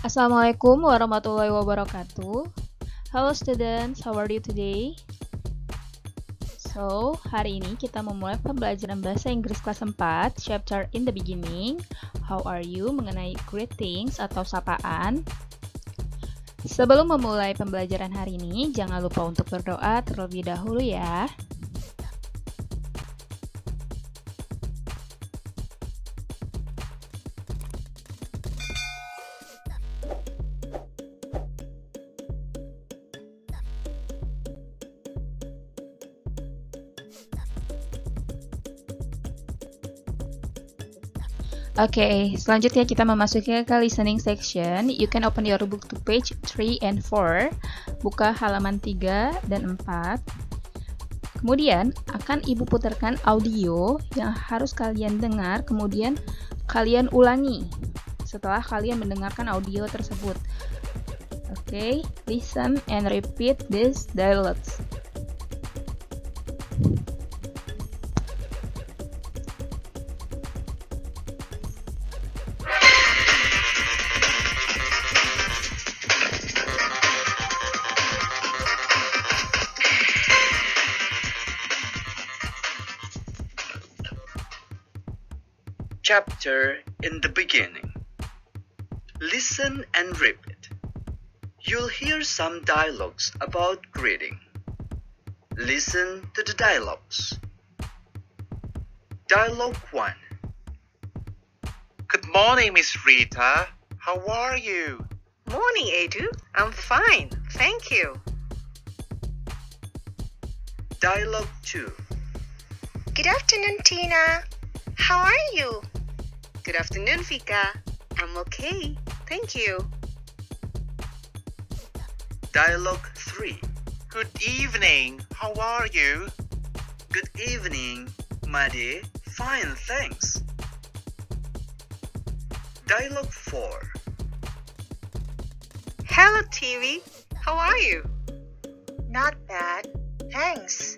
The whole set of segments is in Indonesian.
Assalamualaikum warahmatullahi wabarakatuh. Hello students, how are you today? So, hari ini kita memulai pembelajaran bahasa Inggris kelas 4, chapter in the beginning. How are you? Mengenai greetings atau sapaan. Sebelum memulai pembelajaran hari ini, jangan lupa untuk berdoa terlebih dahulu ya. Oke, selanjutnya kita memasuki ke listening section. You can open your book to page 3 and 4. Buka halaman 3 dan 4. Kemudian akan Ibu putarkan audio yang harus kalian dengar, kemudian kalian ulangi setelah kalian mendengarkan audio tersebut. Oke, listen and repeat these dialogues. Chapter in the beginning. Listen and repeat. You'll hear some dialogues about greeting. Listen to the dialogues. Dialogue 1. Good morning, Miss Rita. How are you? Morning, Edu. I'm fine, thank you. Dialogue 2. Good afternoon, Tina. How are you? Good afternoon, Vika. I'm okay, thank you. Dialogue 3. Good evening. How are you? Good evening, Madi. Fine, thanks. Dialogue 4. Hello, TV. How are you? Not bad, thanks.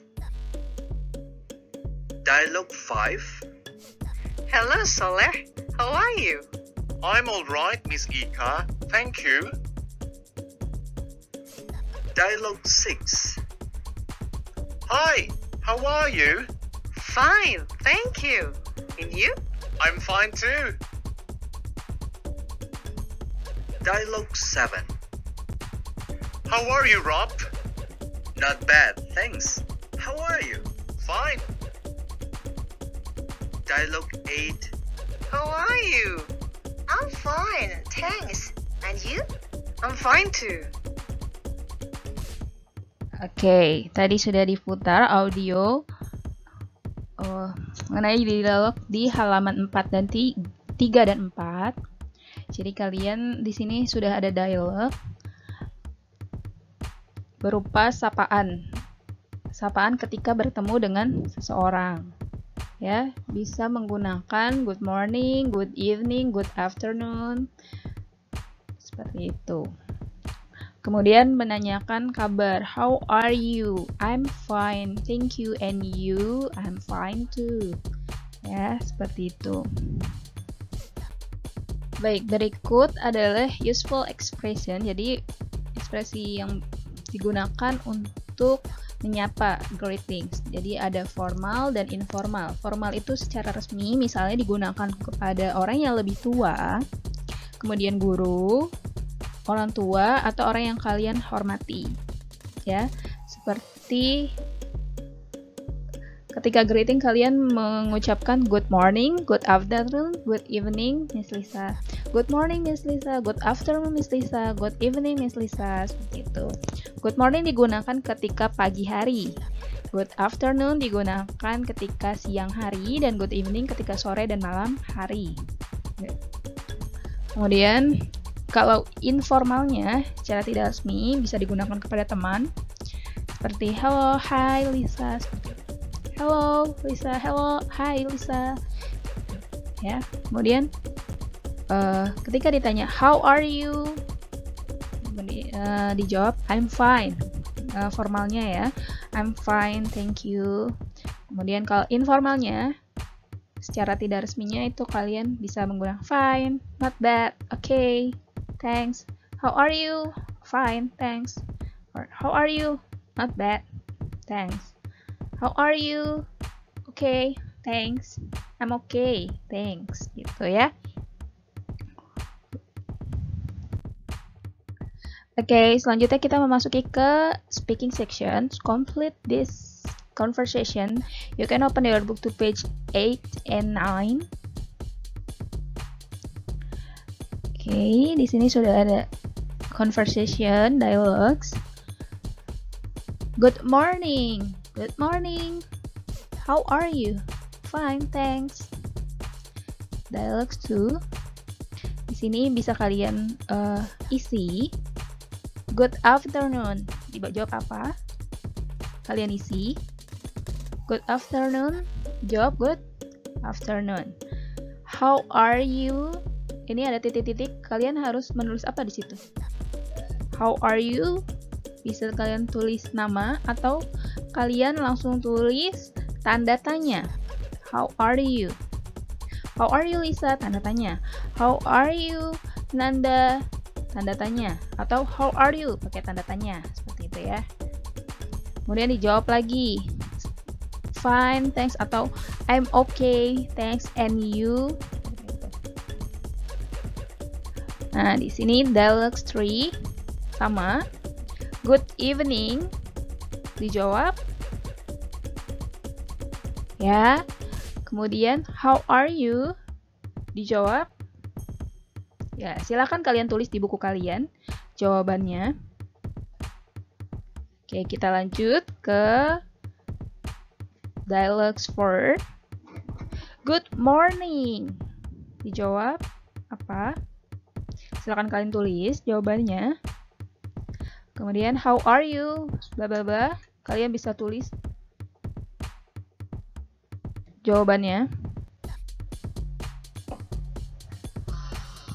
Dialogue 5. Hello, Soler. How are you? I'm all right, Miss Ika. Thank you. Dialogue 6. Hi. How are you? Fine, thank you. And you? I'm fine too. Dialogue 7. How are you, Rob? Not bad, thanks. How are you? Fine. Dialogue 8. How are you? I'm fine, thanks. And you? I'm fine too. Oke, tadi sudah diputar audio mengenai dialog di halaman 4 dan 3 dan 4. Jadi kalian di sini sudah ada dialog berupa sapaan. Sapaan ketika bertemu dengan seseorang. Ya, bisa menggunakan good morning, good evening, good afternoon. Seperti itu. Kemudian menanyakan kabar. How are you? I'm fine, thank you. And you? I'm fine too. Ya, seperti itu. Baik, berikut adalah useful expression. Jadi, ekspresi yang digunakan untuk menyapa, greetings. Jadi ada formal dan informal. Formal itu secara resmi, misalnya digunakan kepada orang yang lebih tua, kemudian guru, orang tua, atau orang yang kalian hormati. Ya, seperti ketika greeting kalian mengucapkan good morning, good afternoon, good evening, Miss Lisa. Good morning, Miss Lisa. Good afternoon, Miss Lisa. Good evening, Miss Lisa. Seperti itu. Good morning digunakan ketika pagi hari. Good afternoon digunakan ketika siang hari. Dan good evening ketika sore dan malam hari. Kemudian, kalau informalnya secara tidak resmi bisa digunakan kepada teman. Seperti hello, hi Lisa. Hello Lisa, hello, hi Lisa. Ya, kemudian ketika ditanya how are you, dijawab I'm fine. Formalnya ya, I'm fine, thank you. Kemudian kalau informalnya secara tidak resminya itu kalian bisa menggunakan fine, not bad, okay. thanks. How are you? Fine, thanks. Or how are you? Not bad, thanks. How are you? Okay, thanks. I'm okay, thanks. Gitu ya. Oke, selanjutnya kita memasuki ke speaking section. To complete this conversation, you can open your book to page 8 and 9. Oke, di sini sudah ada conversation, dialogues. Good morning. Good morning. How are you? Fine, thanks. Dialogues 2. Di sini bisa kalian isi. Good afternoon. Jawab apa? Kalian isi. Good afternoon. Jawab good afternoon. How are you? Ini ada titik-titik. Kalian harus menulis apa di situ? How are you? Bisa kalian tulis nama atau kalian langsung tulis tanda tanya. How are you? How are you, Lisa? Tanda tanya. How are you, Nanda? Tanda tanya. Atau how are you? Pakai tanda tanya. Seperti itu ya. Kemudian dijawab lagi. Fine, thanks. Atau I'm okay, thanks. And you? Nah, di sini dialogue 3 sama. Good evening. Dijawab. Ya. Kemudian how are you? Dijawab. Ya, silakan kalian tulis di buku kalian jawabannya. Oke, kita lanjut ke dialogues 4. Good morning. Dijawab apa? Silakan kalian tulis jawabannya. Kemudian how are you? Bla bla bla. Kalian bisa tulis jawabannya.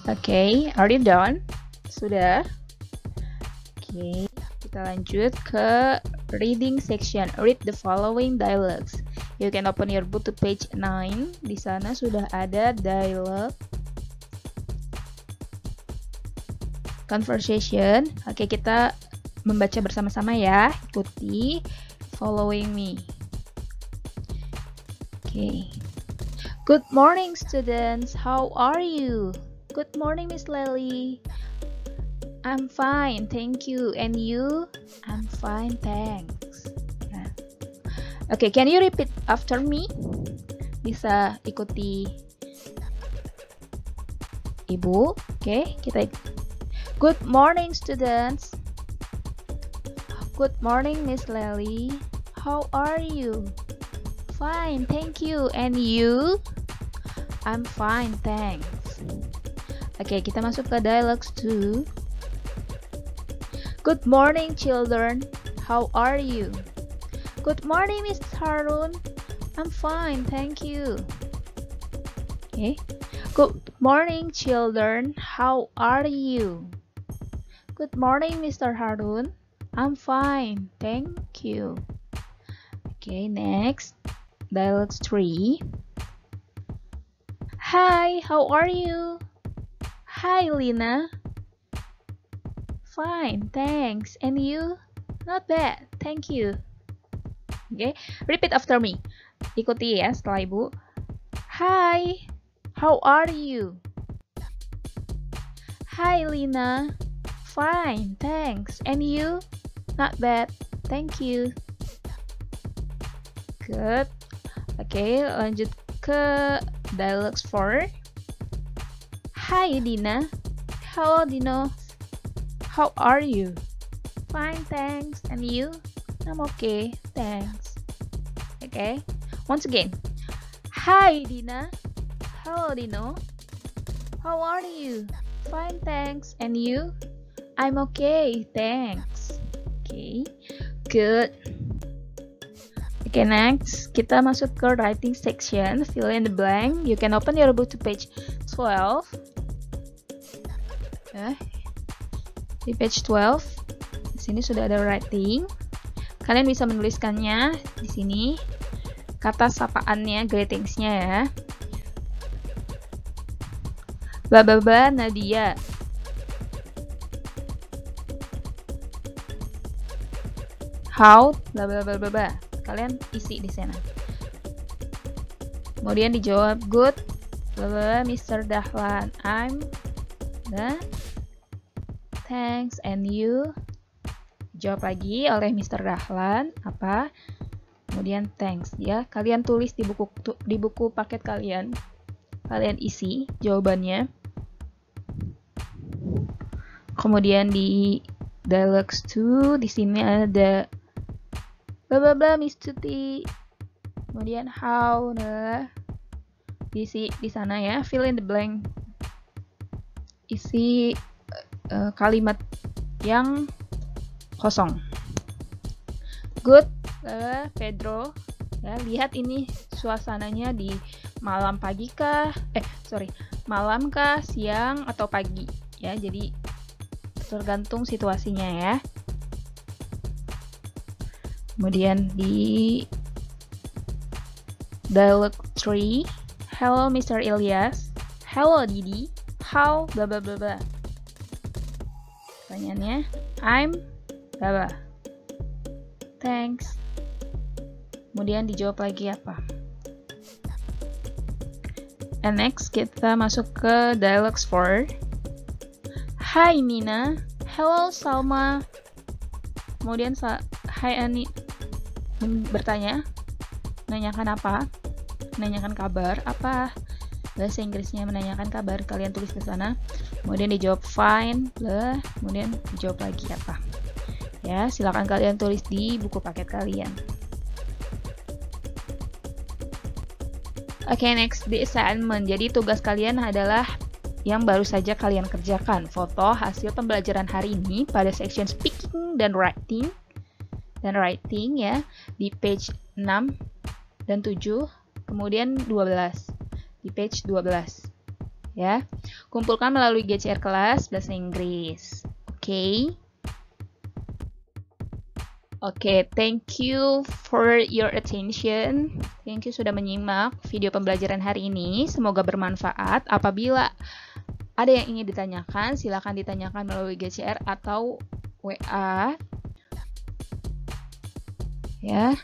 Oke, are you done? Sudah. Oke, kita lanjut ke reading section. Read the following dialogues. You can open your book to page 9. Di sana sudah ada dialogue conversation. Oke, kita membaca bersama-sama ya. Ikuti, following me. Oke. Good morning, students. How are you? Good morning, Miss Lely. I'm fine, thank you. And you? I'm fine, thanks. Nah. Okay, can you repeat after me? Bisa ikuti Ibu. Okay, kita. Good morning, students. Good morning, Miss Lely. How are you? Fine, thank you. And you? I'm fine, thanks. Oke, kita masuk ke dialogues 2. Good morning, children. How are you? Good morning, Mr. Harun. I'm fine, thank you. Okay. Good morning, children. How are you? Good morning, Mr. Harun. I'm fine, thank you. Okay, next. Dialogues 3. Hi, how are you? Hi, Lina. Fine, thanks. And you? Not bad, thank you. Okay, repeat after me. Ikuti ya setelah Ibu. Hi, how are you? Hi, Lina. Fine, thanks. And you? Not bad, thank you. Good. Okay, lanjut ke dialogues 4. Hi, Dina. Hello, Dino. How are you? Fine, thanks. And you? I'm okay, thanks. Okay. Once again. Hi, Dina. Hello, Dino. How are you? Fine, thanks. And you? I'm okay, thanks. Okay. Good. Okay, next. Kita masuk ke writing section. Fill in the blank. You can open your book to page 12. Ya. Di page 12. Di sini sudah ada writing. Kalian bisa menuliskannya di sini. Kata sapaannya, greetingsnya ya. Bla bla bla Nadia. how bla bla bla bla bla. Kalian isi di sana. Kemudian dijawab good bla bla Mr. Dahlan. I'm the thanks and you. Jawab lagi oleh Mr. Dahlan apa? Kemudian thanks ya. Kalian tulis di buku paket kalian. Kalian isi jawabannya. Kemudian di dialogues 2 di sini ada bla bla bla Miss Tuti. Kemudian how diisi di sana ya. Fill in the blank. Isi kalimat yang kosong. Good Pedro. Ya, lihat ini suasananya di malam pagi kah? Malam kah, siang atau pagi? Ya, jadi tergantung situasinya ya. Kemudian di dialogue 3, hello Mr. Ilyas, hello Didi, how bla bla bla bla. Pertanyaannya, I'm bla bla. Thanks. Kemudian dijawab lagi apa? And next kita masuk ke dialogues 4. Hi Nina, hello Salma. Kemudian Hai Ani bertanya, menanyakan apa? Menanyakan kabar apa? Bahasa Inggrisnya menanyakan kabar. Kalian tulis ke sana. Kemudian dijawab fine, blah. Kemudian dijawab lagi apa? Ya, silakan kalian tulis di buku paket kalian. Oke, next di assignment. Jadi tugas kalian adalah yang baru saja kalian kerjakan. Foto hasil pembelajaran hari ini pada section speaking dan writing. Ya, di page 6 dan 7, kemudian 12 di page 12. Ya. Kumpulkan melalui GCR kelas bahasa Inggris. Oke. Oke, thank you for your attention. Thank you sudah menyimak video pembelajaran hari ini. Semoga bermanfaat. Apabila ada yang ingin ditanyakan, silakan ditanyakan melalui GCR atau WA. Ya.